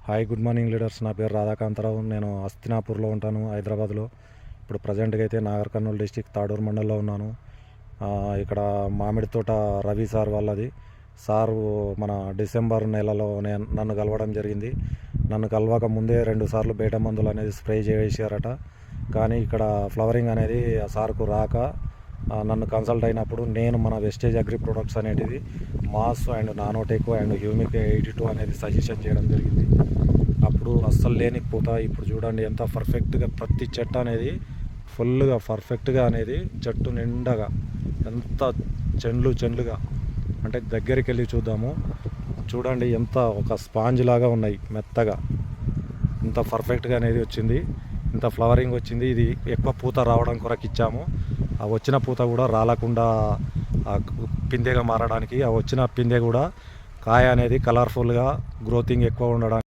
Hi good morning leaders. నా పేరు రాధాకాంతరావు. నేను హస్తినాపూర్లో ఉంటాను, హైదరాబాద్లో. ఇప్పుడు ప్రజెంట్గా అయితే నాగర్ కర్నూలు డిస్టిక్ తాడూరు మండలంలో ఉన్నాను. ఇక్కడ మామిడి తోట రవి సార్ వాళ్ళది. సారు మన డిసెంబర్ నెలలో నన్ను కలవడం జరిగింది. నన్ను కలవక ముందే 2 సార్లు బేట మందులు అనేది స్ప్రే చేశారట. కానీ ఇక్కడ ఫ్లవరింగ్ అనేది ఆ సార్కు రాక నన్ను కన్సల్ట్ అయినప్పుడు నేను మన వెస్టేజ్ అగ్రి ప్రొడక్ట్స్ అనేటిది mass and nanotech and humic 82 అనేది సజెషన్ చేయడం జరిగింది. అప్పుడు అస్సలు లేని పూత ఇప్పుడు చూడండి ఎంత పర్ఫెక్ట్గా ప్రతి చెట్టు అనేది ఫుల్గా పర్ఫెక్ట్గా అనేది చెట్టు నిండగా ఎంత చెండ్లుగా అంటే దగ్గరికి వెళ్ళి చూద్దాము. చూడండి ఎంత ఒక స్పాంజ్ లాగా ఉన్నాయి, మెత్తగా ఇంత పర్ఫెక్ట్గా అనేది వచ్చింది, ఇంత ఫ్లవరింగ్ వచ్చింది. ఇది ఎక్కువ పూత రావడం కొరకు ఇచ్చాము. ఆ వచ్చిన పూత కూడా రాలకుండా పిందెగా మారడానికి, ఆ వచ్చిన పిందె కూడా కాయ అనేది కలర్ఫుల్గా గ్రోతింగ్ ఎక్కువ ఉండడానికి